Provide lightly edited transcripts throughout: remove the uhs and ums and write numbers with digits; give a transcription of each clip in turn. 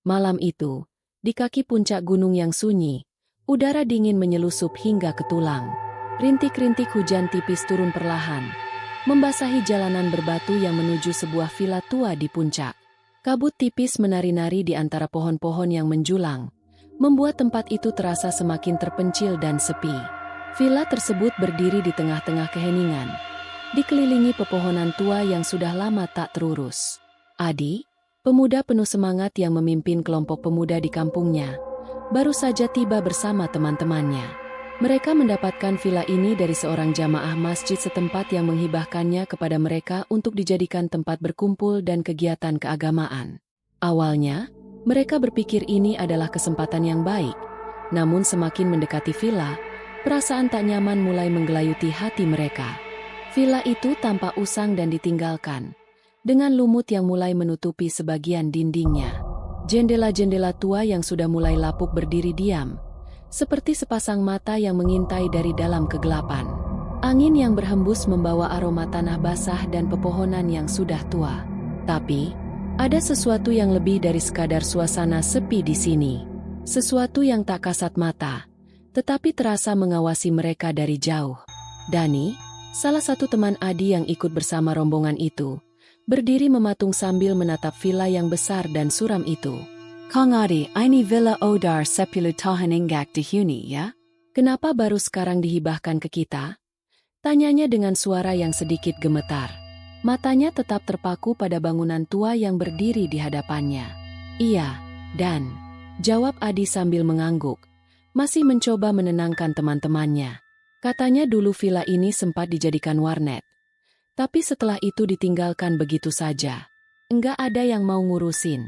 Malam itu, di kaki puncak gunung yang sunyi, udara dingin menyelusup hingga ke tulang. Rintik-rintik hujan tipis turun perlahan, membasahi jalanan berbatu yang menuju sebuah villa tua di puncak. Kabut tipis menari-nari di antara pohon-pohon yang menjulang, membuat tempat itu terasa semakin terpencil dan sepi. Villa tersebut berdiri di tengah-tengah keheningan, dikelilingi pepohonan tua yang sudah lama tak terurus. Adi, pemuda penuh semangat yang memimpin kelompok pemuda di kampungnya, baru saja tiba bersama teman-temannya. Mereka mendapatkan villa ini dari seorang jamaah masjid setempat yang menghibahkannya kepada mereka untuk dijadikan tempat berkumpul dan kegiatan keagamaan. Awalnya, mereka berpikir ini adalah kesempatan yang baik, namun semakin mendekati villa, perasaan tak nyaman mulai menggelayuti hati mereka. Villa itu tampak usang dan ditinggalkan, dengan lumut yang mulai menutupi sebagian dindingnya. Jendela-jendela tua yang sudah mulai lapuk berdiri diam, seperti sepasang mata yang mengintai dari dalam kegelapan. Angin yang berhembus membawa aroma tanah basah dan pepohonan yang sudah tua. Tapi, ada sesuatu yang lebih dari sekadar suasana sepi di sini. Sesuatu yang tak kasat mata, tetapi terasa mengawasi mereka dari jauh. Dani, salah satu teman Adi yang ikut bersama rombongan itu, berdiri mematung sambil menatap villa yang besar dan suram itu. Kang Adi, ini villa Odar 10 tahun enggak dihuni ya? Kenapa baru sekarang dihibahkan ke kita? Tanyanya dengan suara yang sedikit gemetar. Matanya tetap terpaku pada bangunan tua yang berdiri di hadapannya. Iya, Dan, jawab Adi sambil mengangguk, masih mencoba menenangkan teman-temannya. Katanya dulu villa ini sempat dijadikan warnet. Tapi setelah itu ditinggalkan begitu saja. Enggak ada yang mau ngurusin.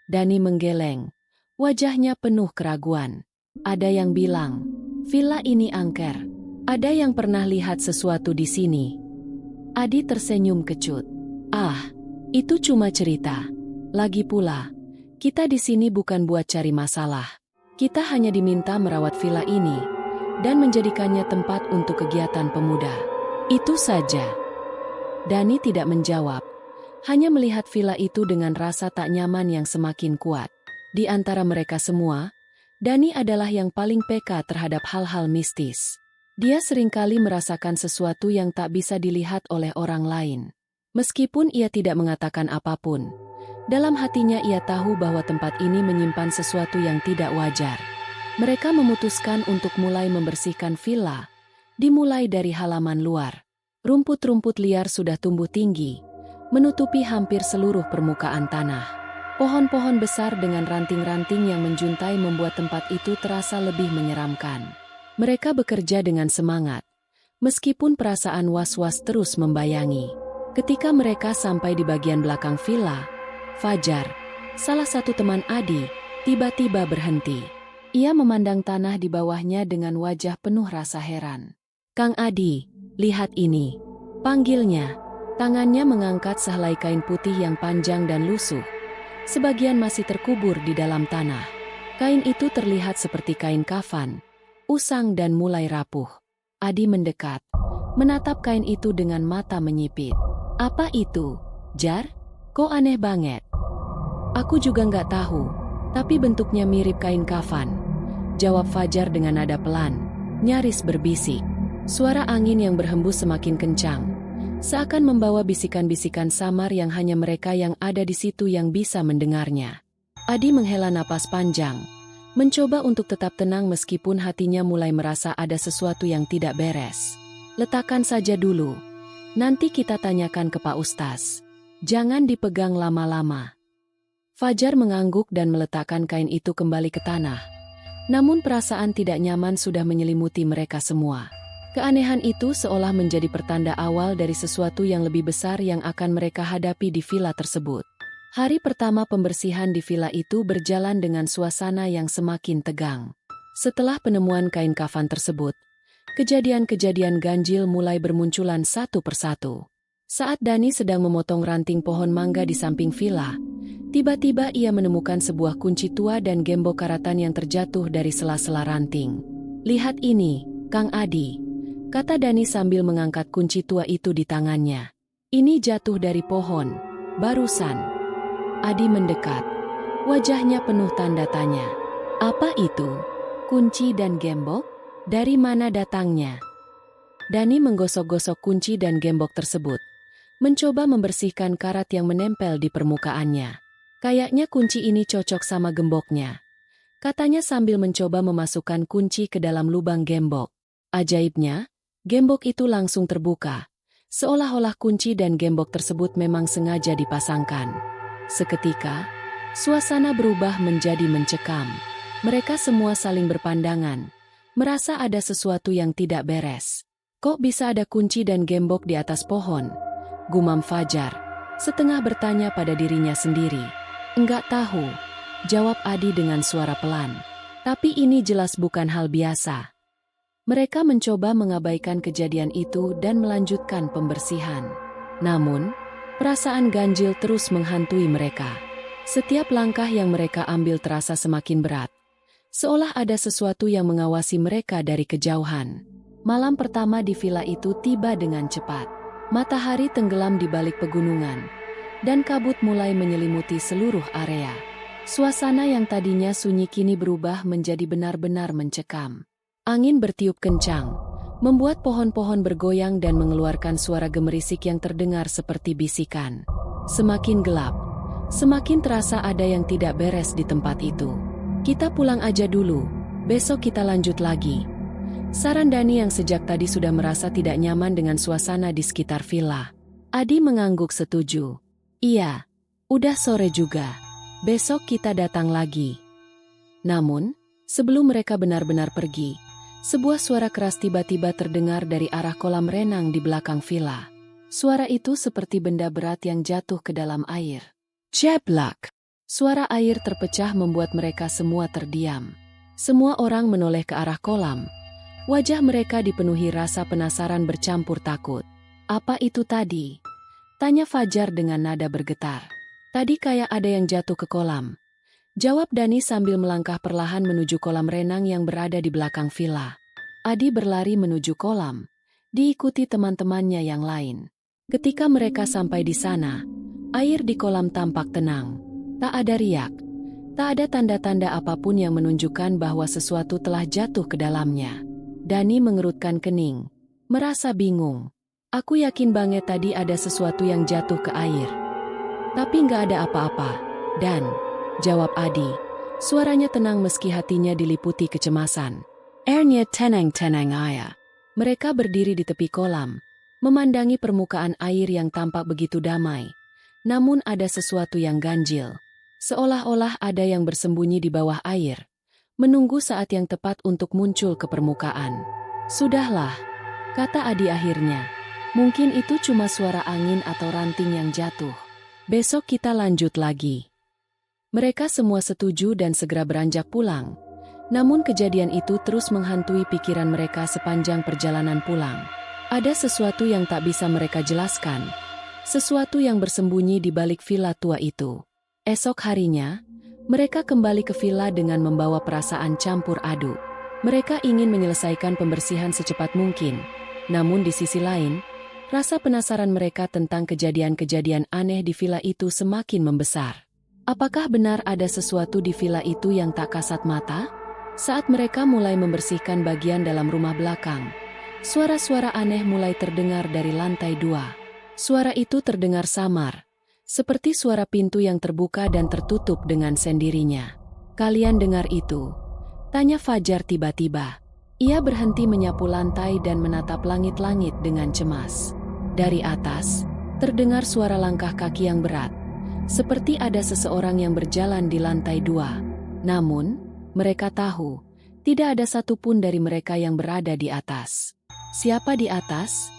Dani menggeleng, wajahnya penuh keraguan. Ada yang bilang, villa ini angker. Ada yang pernah lihat sesuatu di sini. Adi tersenyum kecut. Ah, itu cuma cerita. Lagi pula, kita di sini bukan buat cari masalah. Kita hanya diminta merawat villa ini dan menjadikannya tempat untuk kegiatan pemuda. Itu saja. Dani tidak menjawab. Hanya melihat villa itu dengan rasa tak nyaman yang semakin kuat. Di antara mereka semua, Dani adalah yang paling peka terhadap hal-hal mistis. Dia seringkali merasakan sesuatu yang tak bisa dilihat oleh orang lain. Meskipun ia tidak mengatakan apapun, dalam hatinya ia tahu bahwa tempat ini menyimpan sesuatu yang tidak wajar. Mereka memutuskan untuk mulai membersihkan villa, dimulai dari halaman luar. Rumput-rumput liar sudah tumbuh tinggi, menutupi hampir seluruh permukaan tanah. Pohon-pohon besar dengan ranting-ranting yang menjuntai membuat tempat itu terasa lebih menyeramkan. Mereka bekerja dengan semangat, meskipun perasaan was-was terus membayangi. Ketika mereka sampai di bagian belakang villa, Fajar, salah satu teman Adi, tiba-tiba berhenti. Ia memandang tanah di bawahnya dengan wajah penuh rasa heran. "Kang Adi, lihat ini," panggilnya. Tangannya mengangkat sehelai kain putih yang panjang dan lusuh. Sebagian masih terkubur di dalam tanah. Kain itu terlihat seperti kain kafan, usang dan mulai rapuh. Adi mendekat, menatap kain itu dengan mata menyipit. "Apa itu, Jar? Kok aneh banget?" "Aku juga nggak tahu, tapi bentuknya mirip kain kafan," jawab Fajar dengan nada pelan, nyaris berbisik. Suara angin yang berhembus semakin kencang, seakan membawa bisikan-bisikan samar yang hanya mereka yang ada di situ yang bisa mendengarnya. Adi menghela napas panjang, mencoba untuk tetap tenang meskipun hatinya mulai merasa ada sesuatu yang tidak beres. "Letakkan saja dulu. Nanti kita tanyakan ke Pak Ustaz. Jangan dipegang lama-lama." Fajar mengangguk dan meletakkan kain itu kembali ke tanah. Namun perasaan tidak nyaman sudah menyelimuti mereka semua. Keanehan itu seolah menjadi pertanda awal dari sesuatu yang lebih besar yang akan mereka hadapi di villa tersebut. Hari pertama pembersihan di villa itu berjalan dengan suasana yang semakin tegang. Setelah penemuan kain kafan tersebut, kejadian-kejadian ganjil mulai bermunculan satu persatu. Saat Dani sedang memotong ranting pohon mangga di samping villa, tiba-tiba ia menemukan sebuah kunci tua dan gembok karatan yang terjatuh dari sela-sela ranting. "Lihat ini, Kang Adi," kata Dani sambil mengangkat kunci tua itu di tangannya. "Ini jatuh dari pohon, barusan." Adi mendekat, Wajahnya penuh tanda tanya. Apa itu? Kunci dan gembok? Dari mana datangnya? Dani menggosok-gosok kunci dan gembok tersebut, mencoba membersihkan karat yang menempel di permukaannya. Kayaknya kunci ini cocok sama gemboknya, katanya sambil mencoba memasukkan kunci ke dalam lubang gembok. Ajaibnya, gembok itu langsung terbuka, seolah-olah kunci dan gembok tersebut memang sengaja dipasangkan. Seketika, suasana berubah menjadi mencekam. Mereka semua saling berpandangan, merasa ada sesuatu yang tidak beres. Kok bisa ada kunci dan gembok di atas pohon? Gumam Fajar, setengah bertanya pada dirinya sendiri. Enggak tahu, jawab Adi dengan suara pelan. Tapi ini jelas bukan hal biasa. Mereka mencoba mengabaikan kejadian itu dan melanjutkan pembersihan. Namun, perasaan ganjil terus menghantui mereka. Setiap langkah yang mereka ambil terasa semakin berat, seolah ada sesuatu yang mengawasi mereka dari kejauhan. Malam pertama di villa itu tiba dengan cepat. Matahari tenggelam di balik pegunungan, dan kabut mulai menyelimuti seluruh area. Suasana yang tadinya sunyi kini berubah menjadi benar-benar mencekam. Angin bertiup kencang, membuat pohon-pohon bergoyang dan mengeluarkan suara gemerisik yang terdengar seperti bisikan. Semakin gelap, semakin terasa ada yang tidak beres di tempat itu. Kita pulang aja dulu, besok kita lanjut lagi. Saran Dani yang sejak tadi sudah merasa tidak nyaman dengan suasana di sekitar villa. Adi mengangguk setuju. Iya, udah sore juga. Besok kita datang lagi. Namun, sebelum mereka benar-benar pergi, sebuah suara keras tiba-tiba terdengar dari arah kolam renang di belakang villa. Suara itu seperti benda berat yang jatuh ke dalam air. Jeblak! Suara air terpecah membuat mereka semua terdiam. Semua orang menoleh ke arah kolam. Wajah mereka dipenuhi rasa penasaran bercampur takut. Apa itu tadi? Tanya Fajar dengan nada bergetar. Tadi kayak ada yang jatuh ke kolam. Jawab Dani sambil melangkah perlahan menuju kolam renang yang berada di belakang villa. Adi berlari menuju kolam, diikuti teman-temannya yang lain. Ketika mereka sampai di sana, air di kolam tampak tenang. Tak ada riak, tak ada tanda-tanda apapun yang menunjukkan bahwa sesuatu telah jatuh ke dalamnya. Dani mengerutkan kening, merasa bingung. Aku yakin banget tadi ada sesuatu yang jatuh ke air. Tapi nggak ada apa-apa, Dan, jawab Adi. Suaranya tenang meski hatinya diliputi kecemasan. Airnya tenang-tenang aja. Mereka berdiri di tepi kolam, memandangi permukaan air yang tampak begitu damai. Namun ada sesuatu yang ganjil. Seolah-olah ada yang bersembunyi di bawah air, menunggu saat yang tepat untuk muncul ke permukaan. Sudahlah, kata Adi akhirnya. Mungkin itu cuma suara angin atau ranting yang jatuh. Besok kita lanjut lagi. Mereka semua setuju dan segera beranjak pulang. Namun kejadian itu terus menghantui pikiran mereka sepanjang perjalanan pulang. Ada sesuatu yang tak bisa mereka jelaskan. Sesuatu yang bersembunyi di balik villa tua itu. Esok harinya, mereka kembali ke villa dengan membawa perasaan campur aduk. Mereka ingin menyelesaikan pembersihan secepat mungkin. Namun di sisi lain, rasa penasaran mereka tentang kejadian-kejadian aneh di villa itu semakin membesar. Apakah benar ada sesuatu di villa itu yang tak kasat mata? Saat mereka mulai membersihkan bagian dalam rumah belakang, suara-suara aneh mulai terdengar dari lantai 2. Suara itu terdengar samar, seperti suara pintu yang terbuka dan tertutup dengan sendirinya. Kalian dengar itu? Tanya Fajar tiba-tiba. Ia berhenti menyapu lantai dan menatap langit-langit dengan cemas. Dari atas, terdengar suara langkah kaki yang berat, seperti ada seseorang yang berjalan di lantai 2. Namun, mereka tahu, tidak ada satupun dari mereka yang berada di atas. Siapa di atas?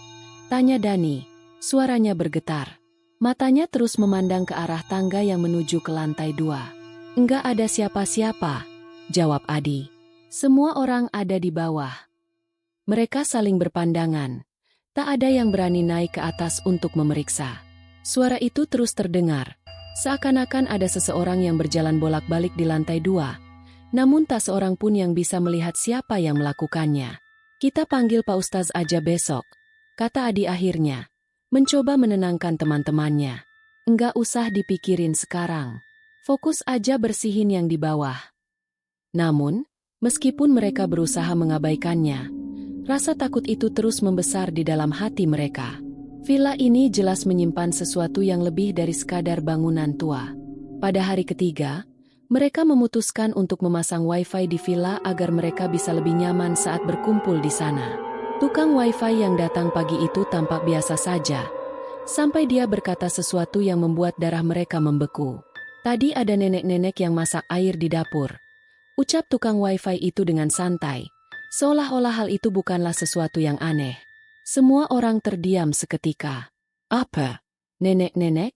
Tanya Dani, suaranya bergetar. Matanya terus memandang ke arah tangga yang menuju ke lantai 2. Enggak ada siapa-siapa, jawab Adi. Semua orang ada di bawah. Mereka saling berpandangan. Tak ada yang berani naik ke atas untuk memeriksa. Suara itu terus terdengar. Seakan-akan ada seseorang yang berjalan bolak-balik di lantai 2. Namun tak seorang pun yang bisa melihat siapa yang melakukannya. Kita panggil Pak Ustaz aja besok, kata Adi akhirnya. Mencoba menenangkan teman-temannya. Enggak usah dipikirin sekarang. Fokus aja bersihin yang di bawah. Namun, meskipun mereka berusaha mengabaikannya, rasa takut itu terus membesar di dalam hati mereka. Villa ini jelas menyimpan sesuatu yang lebih dari sekadar bangunan tua. Pada hari ketiga, mereka memutuskan untuk memasang wifi di villa agar mereka bisa lebih nyaman saat berkumpul di sana. Tukang wifi yang datang pagi itu tampak biasa saja, sampai dia berkata sesuatu yang membuat darah mereka membeku. Tadi ada nenek-nenek yang masak air di dapur. Ucap tukang wifi itu dengan santai, seolah-olah hal itu bukanlah sesuatu yang aneh. Semua orang terdiam seketika. Apa? Nenek-nenek?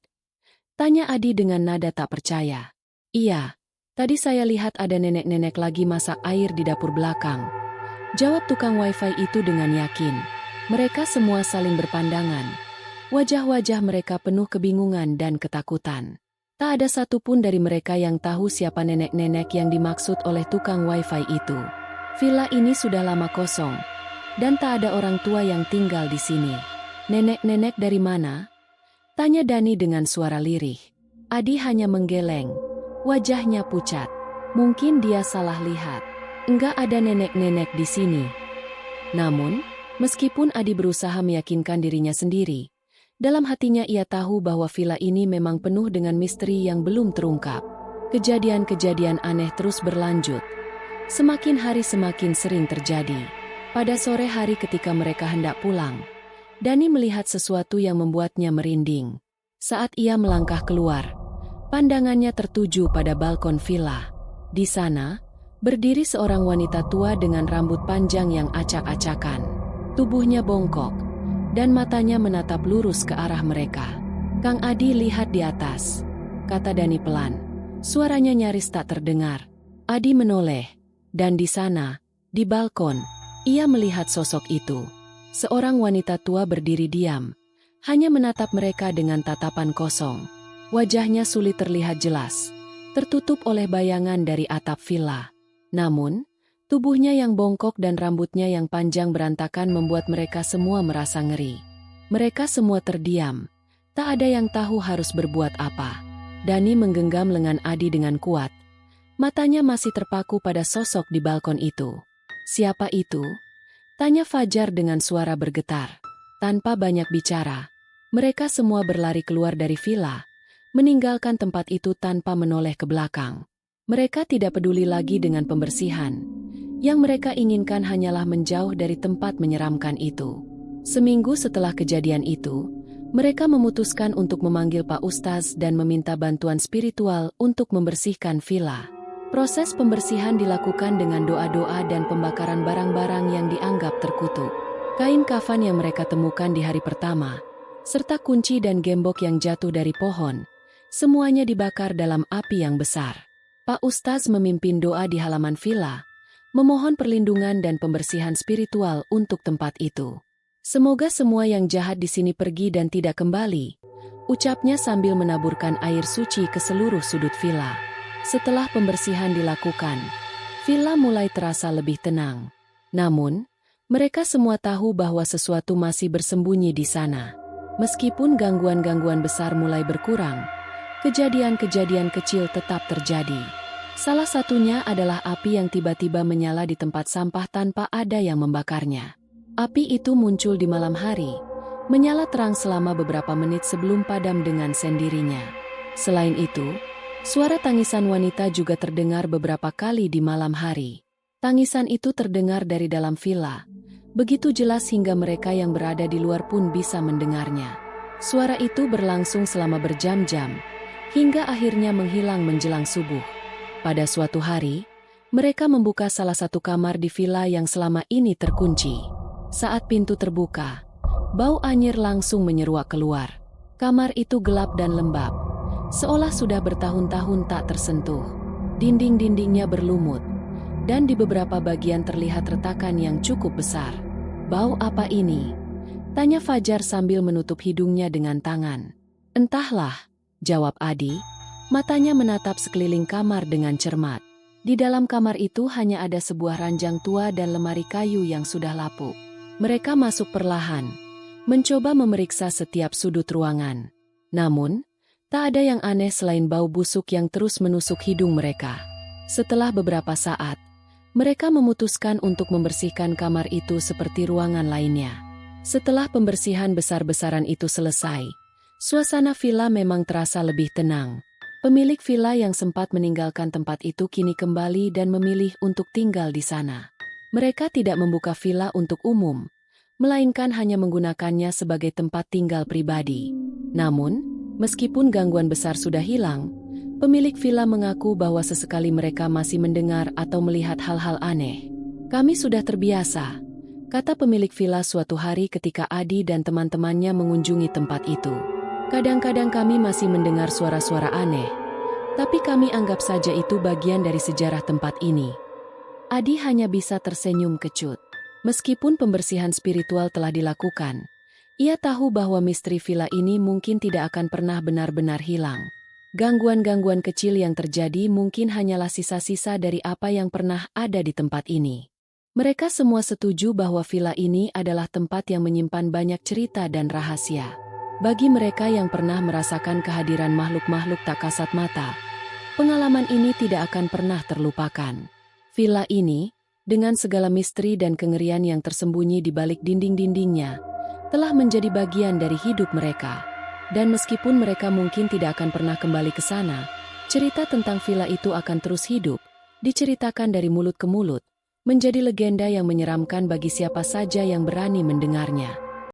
Tanya Adi dengan nada tak percaya. Iya, tadi saya lihat ada nenek-nenek lagi masak air di dapur belakang. Jawab tukang wifi itu dengan yakin. Mereka semua saling berpandangan. Wajah-wajah mereka penuh kebingungan dan ketakutan. Tak ada satupun dari mereka yang tahu siapa nenek-nenek yang dimaksud oleh tukang wifi itu. Villa ini sudah lama kosong, dan tak ada orang tua yang tinggal di sini. Nenek-nenek dari mana? Tanya Dani dengan suara lirih. Adi hanya menggeleng. Wajahnya pucat. Mungkin dia salah lihat. Enggak ada nenek-nenek di sini. Namun, meskipun Adi berusaha meyakinkan dirinya sendiri, dalam hatinya ia tahu bahwa villa ini memang penuh dengan misteri yang belum terungkap. Kejadian-kejadian aneh terus berlanjut. Semakin hari semakin sering terjadi. Pada sore hari ketika mereka hendak pulang, Dani melihat sesuatu yang membuatnya merinding. Saat ia melangkah keluar, pandangannya tertuju pada balkon villa. Di sana, berdiri seorang wanita tua dengan rambut panjang yang acak-acakan. Tubuhnya bongkok, dan matanya menatap lurus ke arah mereka. Kang Adi, lihat di atas, kata Dani pelan. Suaranya nyaris tak terdengar. Adi menoleh, dan di sana, di balkon, ia melihat sosok itu. Seorang wanita tua berdiri diam, hanya menatap mereka dengan tatapan kosong. Wajahnya sulit terlihat jelas, tertutup oleh bayangan dari atap villa. Namun, tubuhnya yang bongkok dan rambutnya yang panjang berantakan membuat mereka semua merasa ngeri. Mereka semua terdiam, tak ada yang tahu harus berbuat apa. Dani menggenggam lengan Adi dengan kuat. Matanya masih terpaku pada sosok di balkon itu. Siapa itu? Tanya Fajar dengan suara bergetar. Tanpa banyak bicara, mereka semua berlari keluar dari villa, meninggalkan tempat itu tanpa menoleh ke belakang. Mereka tidak peduli lagi dengan pembersihan. Yang mereka inginkan hanyalah menjauh dari tempat menyeramkan itu. Seminggu setelah kejadian itu, mereka memutuskan untuk memanggil Pak Ustaz dan meminta bantuan spiritual untuk membersihkan villa. Proses pembersihan dilakukan dengan doa-doa dan pembakaran barang-barang yang dianggap terkutuk. Kain kafan yang mereka temukan di hari pertama, serta kunci dan gembok yang jatuh dari pohon, semuanya dibakar dalam api yang besar. Pak Ustaz memimpin doa di halaman villa, memohon perlindungan dan pembersihan spiritual untuk tempat itu. Semoga semua yang jahat di sini pergi dan tidak kembali, ucapnya sambil menaburkan air suci ke seluruh sudut villa. Setelah pembersihan dilakukan, villa mulai terasa lebih tenang. Namun, mereka semua tahu bahwa sesuatu masih bersembunyi di sana. Meskipun gangguan-gangguan besar mulai berkurang, kejadian-kejadian kecil tetap terjadi. Salah satunya adalah api yang tiba-tiba menyala di tempat sampah tanpa ada yang membakarnya. Api itu muncul di malam hari, menyala terang selama beberapa menit sebelum padam dengan sendirinya. Selain itu, suara tangisan wanita juga terdengar beberapa kali di malam hari. Tangisan itu terdengar dari dalam villa, begitu jelas hingga mereka yang berada di luar pun bisa mendengarnya. Suara itu berlangsung selama berjam-jam, hingga akhirnya menghilang menjelang subuh. Pada suatu hari, mereka membuka salah satu kamar di villa yang selama ini terkunci. Saat pintu terbuka, bau anyir langsung menyeruak keluar. Kamar itu gelap dan lembab, seolah sudah bertahun-tahun tak tersentuh. Dinding-dindingnya berlumut, dan di beberapa bagian terlihat retakan yang cukup besar. Bau apa ini? Tanya Fajar sambil menutup hidungnya dengan tangan. Entahlah, jawab Adi, matanya menatap sekeliling kamar dengan cermat. Di dalam kamar itu hanya ada sebuah ranjang tua dan lemari kayu yang sudah lapuk. Mereka masuk perlahan, mencoba memeriksa setiap sudut ruangan. Namun, Tak ada yang aneh selain bau busuk yang terus menusuk hidung mereka. Setelah beberapa saat, mereka memutuskan untuk membersihkan kamar itu seperti ruangan lainnya. Setelah pembersihan besar-besaran itu selesai, suasana villa memang terasa lebih tenang. Pemilik villa yang sempat meninggalkan tempat itu kini kembali dan memilih untuk tinggal di sana. Mereka tidak membuka villa untuk umum, melainkan hanya menggunakannya sebagai tempat tinggal pribadi. Namun, meskipun gangguan besar sudah hilang, pemilik villa mengaku bahwa sesekali mereka masih mendengar atau melihat hal-hal aneh. "Kami sudah terbiasa," kata pemilik villa suatu hari ketika Adi dan teman-temannya mengunjungi tempat itu. "Kadang-kadang kami masih mendengar suara-suara aneh, tapi kami anggap saja itu bagian dari sejarah tempat ini." Adi hanya bisa tersenyum kecut. Meskipun pembersihan spiritual telah dilakukan, ia tahu bahwa misteri villa ini mungkin tidak akan pernah benar-benar hilang. Gangguan-gangguan kecil yang terjadi mungkin hanyalah sisa-sisa dari apa yang pernah ada di tempat ini. Mereka semua setuju bahwa villa ini adalah tempat yang menyimpan banyak cerita dan rahasia. Bagi mereka yang pernah merasakan kehadiran makhluk-makhluk tak kasat mata, pengalaman ini tidak akan pernah terlupakan. Villa ini, dengan segala misteri dan kengerian yang tersembunyi di balik dinding-dindingnya, telah menjadi bagian dari hidup mereka. Dan meskipun mereka mungkin tidak akan pernah kembali ke sana, cerita tentang villa itu akan terus hidup, diceritakan dari mulut ke mulut, menjadi legenda yang menyeramkan bagi siapa saja yang berani mendengarnya.